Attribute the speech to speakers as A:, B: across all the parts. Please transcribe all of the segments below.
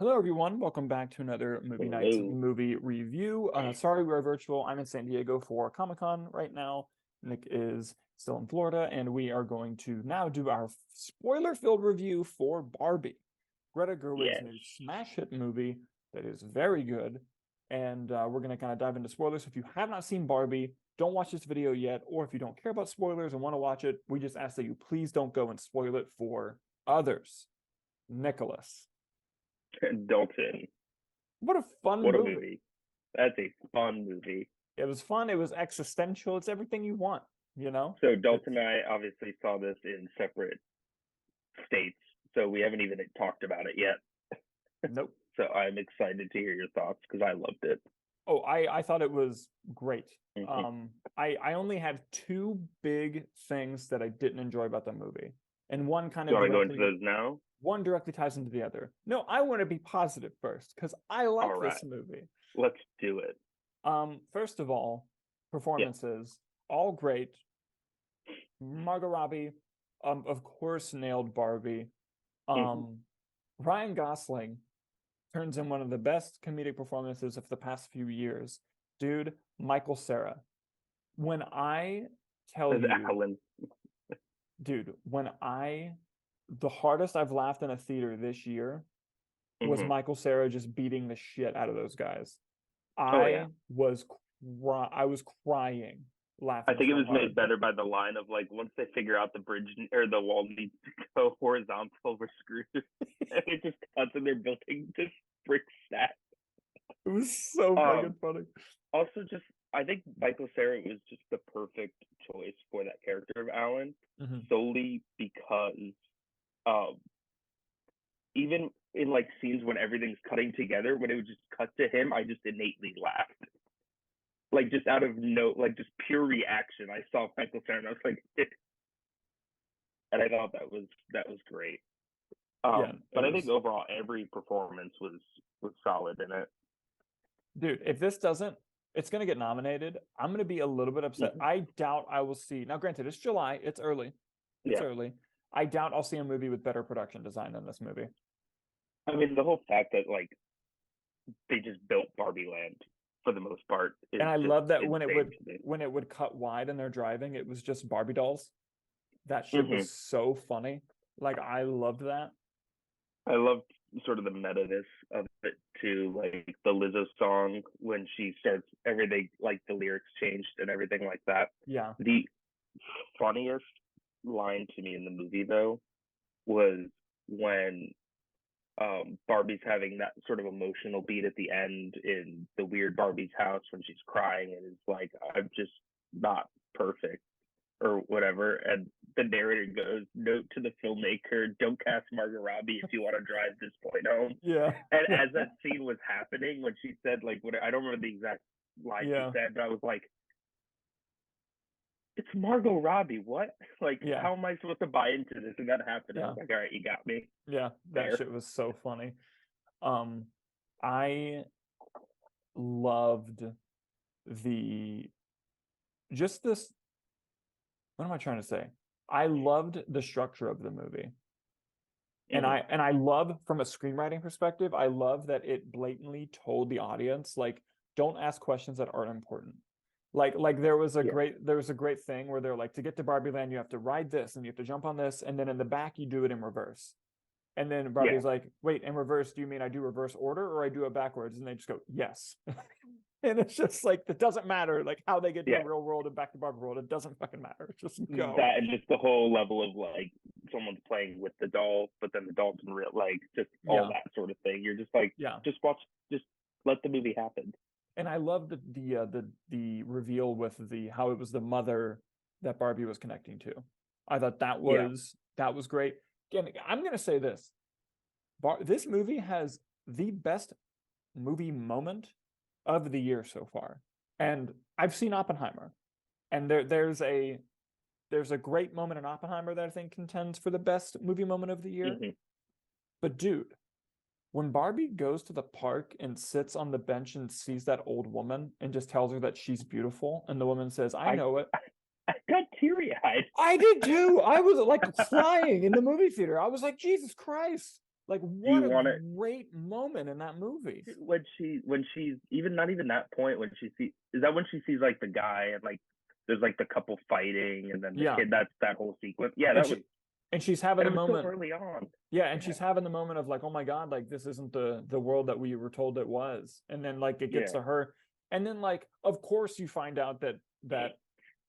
A: Hello, everyone. Welcome back to another Movie Nights
B: Hello.
A: movie review. Sorry, we're virtual. I'm in San Diego for Comic-Con right now. Nick is still in Florida, and we are going to now do our spoiler-filled review for Barbie, Greta Gerwig's new smash hit movie that is very good. And we're going to kind of dive into spoilers. If you have not seen Barbie, don't watch this video yet. Or if you don't care about spoilers and want to watch it, we just ask that you please don't go and spoil it for others. Nicholas.
B: Dalton.
A: What a fun
B: movie. That's a fun movie.
A: It was fun. It was existential. It's everything you want, you know?
B: So Dalton and I obviously saw this in separate states, so we haven't even talked about it yet.
A: Nope.
B: So I'm excited to hear your thoughts because I loved it.
A: Oh, I thought it was great.
B: Mm-hmm.
A: I only had two big things that I didn't enjoy about the movie. And one kind of...
B: Do you want to go into those now?
A: One directly ties into the other. No, I want to be positive first because I like this movie.
B: Let's do it.
A: First of all, performances, all great. Margot Robbie, of course, nailed Barbie. Ryan Gosling turns in one of the best comedic performances of the past few years. Dude, Michael Cera. When I tell you...
B: Hellen.
A: Dude, the hardest I've laughed in a theater this year was Michael Cera just beating the shit out of those guys. I was crying laughing.
B: I think it was made better by the line of like, once they figure out the bridge or the wall needs to go horizontal, we're screwed. And it just cuts and they're building this brick stack.
A: It was so fucking funny.
B: Also, I think Michael Cera was just the perfect choice for that character of Alan, solely because even in like scenes when everything's cutting together, when it would just cut to him, I just innately laughed. Like just out of just pure reaction. I saw Michael Cera and I was like, and I thought that was great. But I think overall every performance was solid in it.
A: Dude, if this doesn't, it's gonna get nominated. I'm gonna be a little bit upset. I doubt I will see. Now, granted, it's July. It's early. It's early. I doubt I'll see a movie with better production design than this movie.
B: I mean, the whole fact that like they just built BarbieLand for the most part.
A: And I love that when it would cut wide and they're driving, it was just Barbie dolls. That shit was so funny. Like, I loved that.
B: I loved sort of the meta-ness of it too, like the Lizzo song when she starts everything, like the lyrics changed and everything like that.
A: Yeah.
B: The funniest line to me in the movie though was when Barbie's having that sort of emotional beat at the end in the weird Barbie's house when she's crying and it's like, I'm just not perfect or whatever, and the narrator goes, note to the filmmaker, don't cast Margot Robbie if you want to drive this point home.
A: Yeah.
B: And as that scene was happening, when she said like, I don't remember the exact line she said, but I was like, it's Margot Robbie, what? Like, how am I supposed to buy into this? And that happened. I was like, all right, you got me.
A: Yeah, that shit was so funny. I loved what am I trying to say? I loved the structure of the movie. And I love, from a screenwriting perspective, I love that it blatantly told the audience, like, don't ask questions that aren't important. Like there was a great thing where they're like, to get to BarbieLand, you have to ride this and you have to jump on this, and then in the back you do it in reverse. And then Barbie's like, wait, in reverse, do you mean I do reverse order or I do it backwards? And they just go, yes. And it's just like, it doesn't matter like how they get to the real world and back to Barbie world. It doesn't fucking matter. Just go.
B: That and just the whole level of like someone's playing with the doll, but then the doll's in real, like just all that sort of thing. You're just like, just watch, just let the movie happen.
A: And I love the reveal with how it was the mother that Barbie was connecting to. I thought that was great. Again, I'm gonna say this: this movie has the best movie moment of the year so far. And I've seen Oppenheimer, and there's a great moment in Oppenheimer that I think contends for the best movie moment of the year. But dude, when Barbie goes to the park and sits on the bench and sees that old woman and just tells her that she's beautiful, and the woman says, I know it.
B: I got teary-eyed.
A: I did too. I was like crying in the movie theater. I was like, Jesus Christ. Like,
B: Do you
A: what a
B: want to
A: great moment in that movie.
B: when she's even not even that point when she sees is that when she sees like the guy and like there's like the couple fighting and then the
A: Yeah.
B: kid, that's that whole sequence. Yeah,
A: And
B: that was
A: and she's having
B: and
A: the
B: it was
A: moment.
B: so early on.
A: Yeah, and she's having the moment of like, oh my God, like this isn't the world that we were told it was. And then like it gets to her. And then like, of course you find out that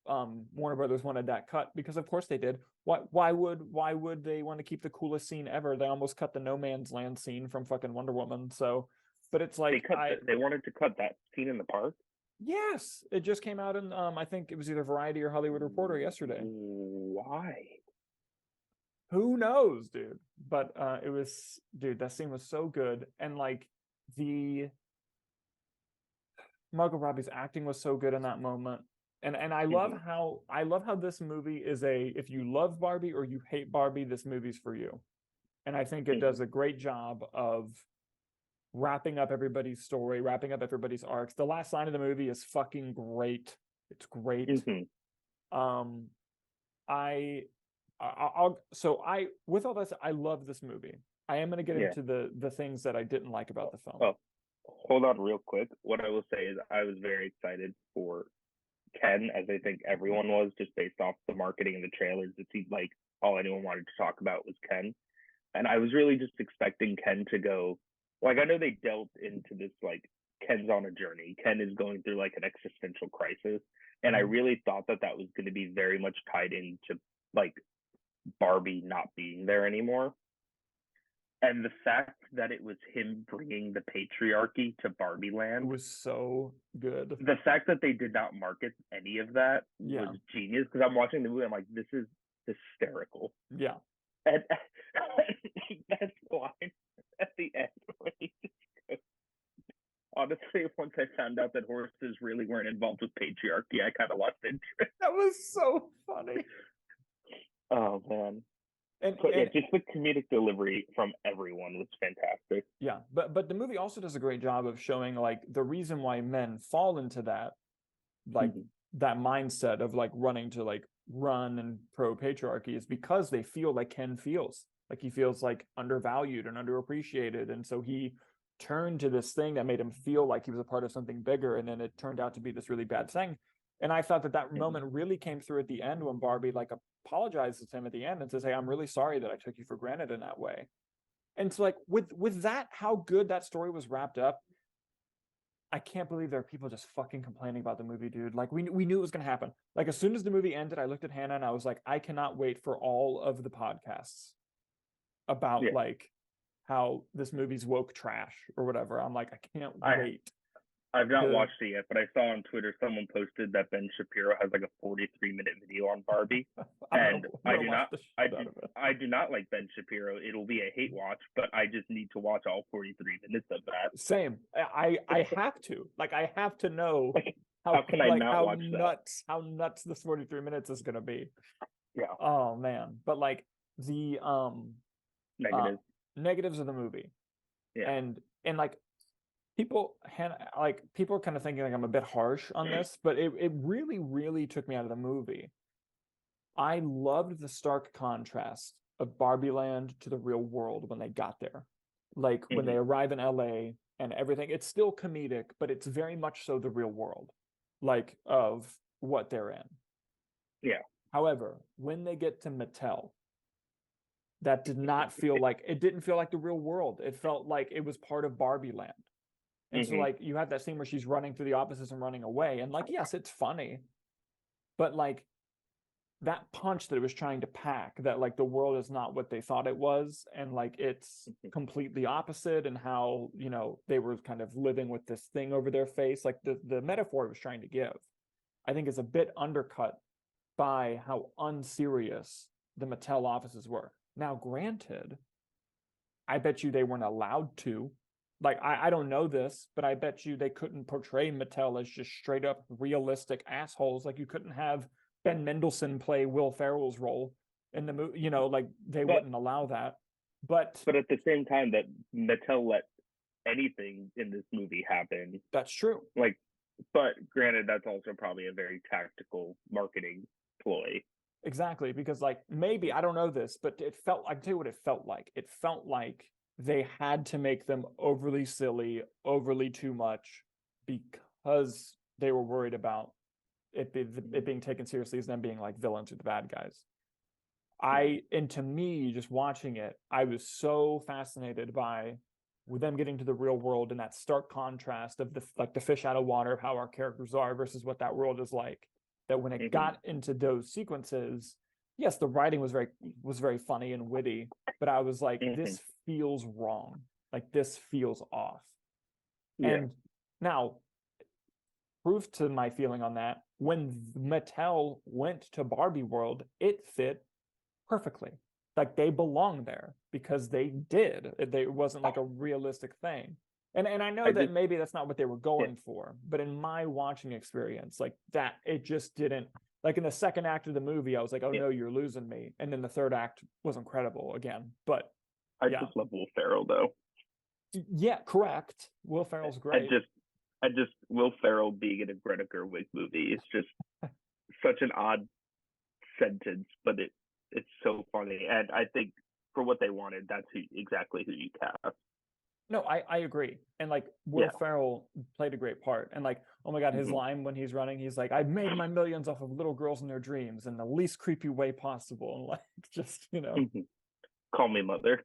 A: Warner Brothers wanted that cut because of course they did. Why would they want to keep the coolest scene ever? They almost cut the no man's land scene from fucking Wonder Woman. So, but it's like
B: they wanted to cut that scene in the park.
A: Yes, it just came out in I think it was either Variety or Hollywood Reporter yesterday.
B: Why?
A: Who knows, dude? But it was, dude, that scene was so good, and like the Margot Robbie's acting was so good in that moment. And I love how this movie is if you love Barbie or you hate Barbie, this movie's for you. And I think it does a great job of wrapping up everybody's story, wrapping up everybody's arcs. The last line of the movie is fucking great. It's great. With all this, I love this movie. I am going to get into the things that I didn't like about the film.
B: Oh, hold on real quick. What I will say is I was very excited for Ken, as I think everyone was, just based off the marketing and the trailers. It seemed like all anyone wanted to talk about was Ken. And I was really just expecting Ken to go, like, I know they delved into this, like, Ken's on a journey. Ken is going through, like, an existential crisis. And I really thought that was going to be very much tied into, like, Barbie not being there anymore. And the fact that it was him bringing the patriarchy to BarbieLand
A: was so good. The
B: fact that they did not market any of that was genius, because I'm watching the movie, I'm like, this is hysterical.
A: Yeah.
B: And that's line at the end when he just goes, honestly, once I found out that horses really weren't involved with patriarchy, I kind of lost interest.
A: That was so funny.
B: Oh man. And just the comedic delivery from everyone was fantastic.
A: Yeah, but the movie also does a great job of showing like the reason why men fall into that, like that mindset of like wanting to like run and pro patriarchy is because they feel like Ken feels. Like he feels like undervalued and underappreciated, and so he turned to this thing that made him feel like he was a part of something bigger, and then it turned out to be this really bad thing. And I thought that moment really came through at the end when Barbie like apologizes to him at the end and says, "Hey, I'm really sorry that I took you for granted in that way." And so like with that, how good that story was wrapped up, I can't believe there are people just fucking complaining about the movie, dude. Like we knew it was gonna happen. Like as soon as the movie ended, I looked at Hannah and I was like, I cannot wait for all of the podcasts about like how this movie's woke trash or whatever. I'm like, I can't wait.
B: I've not watched it yet, but I saw on Twitter someone posted that Ben Shapiro has like a 43-minute video on Barbie, and I do not like Ben Shapiro. It'll be a hate watch, but I just need to watch all 43 minutes of that.
A: Same. I have to. Like I have to know
B: how can I not watch that?
A: How nuts this 43 minutes is gonna be.
B: Yeah.
A: Oh man. But like the negatives of the movie.
B: Yeah.
A: And like people are kind of thinking like I'm a bit harsh on this, but it really, really took me out of the movie. I loved the stark contrast of BarbieLand to the real world when they got there. Like when they arrive in LA and everything, it's still comedic, but it's very much so the real world, like of what they're in.
B: Yeah.
A: However, when they get to Mattel, that did not feel like, it didn't feel like the real world. It felt like it was part of BarbieLand. And so like you have that scene where she's running through the offices and running away. And like, yes, it's funny, but like that punch that it was trying to pack, that like the world is not what they thought it was. And like, it's completely opposite, and how, you know, they were kind of living with this thing over their face. Like the metaphor it was trying to give, I think is a bit undercut by how unserious the Mattel offices were. Now, granted, I bet you they weren't allowed to. Like, I don't know this, but I bet you they couldn't portray Mattel as just straight up realistic assholes. Like, you couldn't have Ben Mendelsohn play Will Ferrell's role in the movie. You know, like, they wouldn't allow that. But
B: at the same time, that Mattel let anything in this movie happen.
A: That's true.
B: Like, but granted, that's also probably a very tactical marketing ploy.
A: Exactly, because like maybe, I don't know this, but it felt, I can tell you what it felt like. It felt like they had to make them overly silly, overly too much, because they were worried about it being taken seriously as them being like villains or the bad guys. And to me, just watching it, I was so fascinated by with them getting to the real world and that stark contrast of the fish out of water of how our characters are versus what that world is like. That when it got into those sequences, yes, the writing was very funny and witty, but I was like, this feels wrong. Like this feels off. And now, proof to my feeling on that, when Mattel went to Barbie World, it fit perfectly. Like they belong there because they did. It wasn't like a realistic thing. And I know that maybe that's not what they were going for, but in my watching experience, like that, it just didn't. Like in the second act of the movie, I was like, oh no, you're losing me. And then the third act was incredible again. But
B: I just love Will Ferrell though.
A: Yeah, correct. Will Ferrell's great.
B: I just Will Ferrell being in a Greta Gerwig movie is just such an odd sentence, but it's so funny. And I think for what they wanted, that's exactly who you cast.
A: No, I agree. And like Will Ferrell played a great part. And like, oh my God, his line when he's running, he's like, I've made my millions off of little girls and their dreams in the least creepy way possible. And like, just,
B: Call me mother.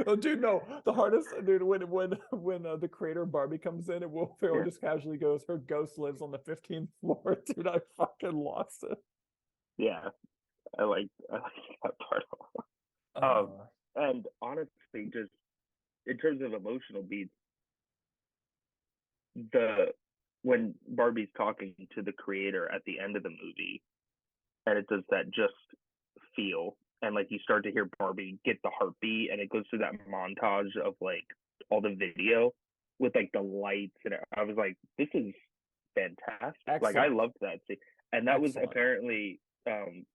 A: Oh, dude, no. The hardest, dude, when the creator of Barbie comes in and Will Ferrell just casually goes, her ghost lives on the 15th floor. Dude, I fucking lost it.
B: Yeah, I like that part. And honestly, just in terms of emotional beats, when Barbie's talking to the creator at the end of the movie, and it does that just feel, and like you start to hear Barbie get the heartbeat, and it goes through that montage of like all the video with like the lights, and I was like, this is fantastic. Excellent. Like I loved that scene, and that was apparently.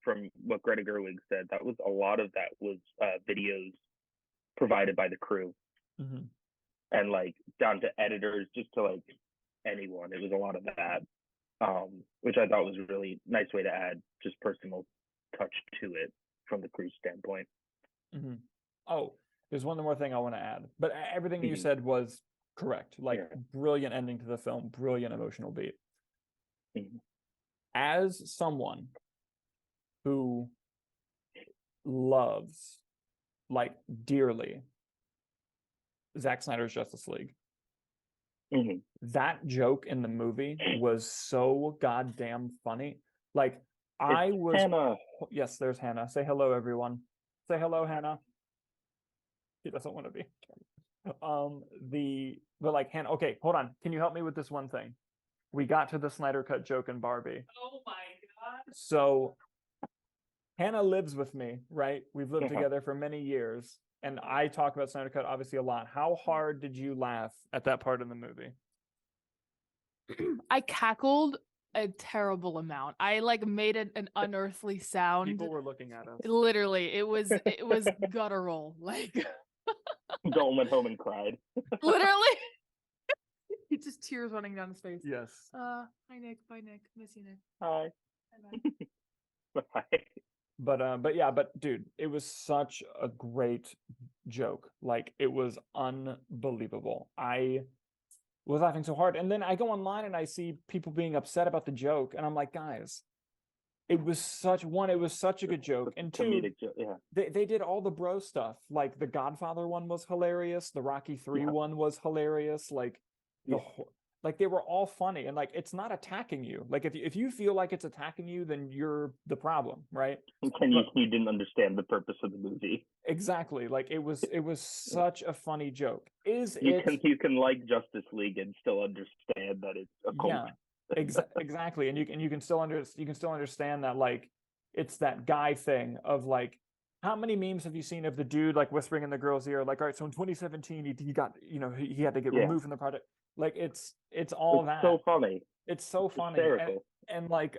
B: From what Greta Gerwig said, that was a lot of that was videos provided by the crew, and like down to editors, just to like anyone. It was a lot of that, which I thought was a really nice way to add just personal touch to it from the crew's standpoint.
A: Oh, there's one more thing I want to add, but everything you said was correct. Like brilliant ending to the film, brilliant emotional beat. As someone who loves, like, dearly Zack Snyder's Justice League. That joke in the movie was so goddamn funny. Like,
B: Hannah.
A: Yes, there's Hannah. Say hello, everyone. Say hello, Hannah. She doesn't want to be. But like, Hannah, okay, hold on. Can you help me with this one thing? We got to the Snyder Cut joke in Barbie.
C: Oh my God.
A: So Hannah lives with me, right? We've lived together for many years, and I talk about Snyder Cut obviously a lot. How hard did you laugh at that part in the movie?
C: I cackled a terrible amount. I like made an unearthly sound.
A: People were looking at us.
C: Literally, it was guttural. Like
B: Dalton went home and cried.
C: Literally. It's just tears running down his face.
A: Yes.
C: Hi Nick. Bye Nick. Miss you, Nick.
B: Hi.
C: Bye.
B: Bye.
A: But dude, it was such a great joke. Like, it was unbelievable. I was laughing so hard. And then I go online and I see people being upset about the joke. And I'm like, guys, it was such a good joke. And two, they did all the bro stuff. Like the Godfather one was hilarious. The Rocky 3 one was hilarious. Like like they were all funny, and like it's not attacking you. Like if you feel like it's attacking you, then you're the problem, right?
B: You didn't understand the purpose of the movie.
A: Exactly. Like it was such a funny joke.
B: You can like Justice League and still understand that it's a cult.
A: Yeah, exactly. And you can still understand that, like, it's that guy thing of like, how many memes have you seen of the dude like whispering in the girl's ear, like, all right, so in 2017 he got, he had to get removed from the project. Like it's all that.
B: So funny.
A: It's so funny. And like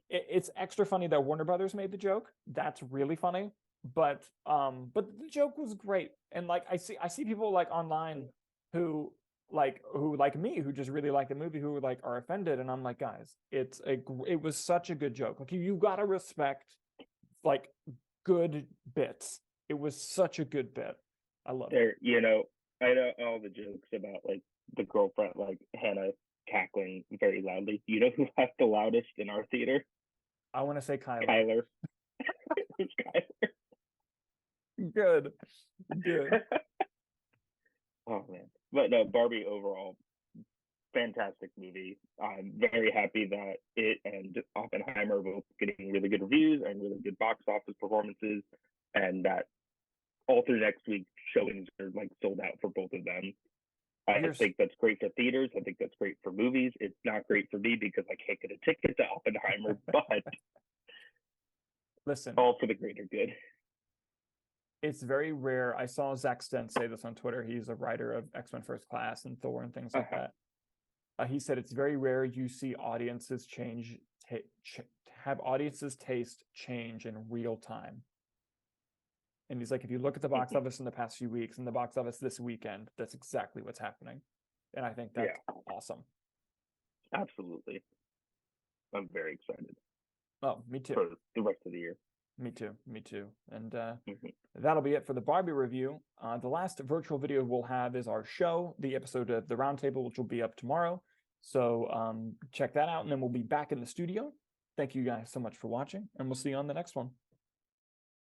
A: it's extra funny that Warner Brothers made the joke. That's really funny. But the joke was great. And like I see people like online who like me, who just really like the movie, who like are offended, and I'm like, guys, it was such a good joke. Like you gotta respect like good bits. It was such a good bit. I love it.
B: You know, I know all the jokes about like the girlfriend, like Hannah cackling very loudly. You know who laughed the loudest in our theater?
A: I want to say Kyler.
B: Kyler. It's Kyler.
A: Good. Good.
B: Oh man. But no, Barbie overall, fantastic movie. I'm very happy that it and Oppenheimer are both getting really good reviews and really good box office performances, and that all through next week showings are like sold out for both of them. I think that's great for theaters. I think that's great for movies. It's not great for me because I can't get a ticket to Oppenheimer, but
A: listen,
B: all for the greater good.
A: It's very rare. I saw Zach Stent say this on Twitter. He's a writer of X-Men First Class and Thor and things like that. He said it's very rare you see audiences have audiences' taste change in real time. And he's like, if you look at the box office in the past few weeks and the box office this weekend, that's exactly what's happening. And I think that's awesome.
B: Absolutely. I'm very excited.
A: Oh, me too.
B: For the rest of the year.
A: Me too. Me too. And that'll be it for the Barbie review. The last virtual video we'll have is our show, the episode of The Roundtable, which will be up tomorrow. So check that out, and then we'll be back in the studio. Thank you guys so much for watching, and we'll see you on the next one.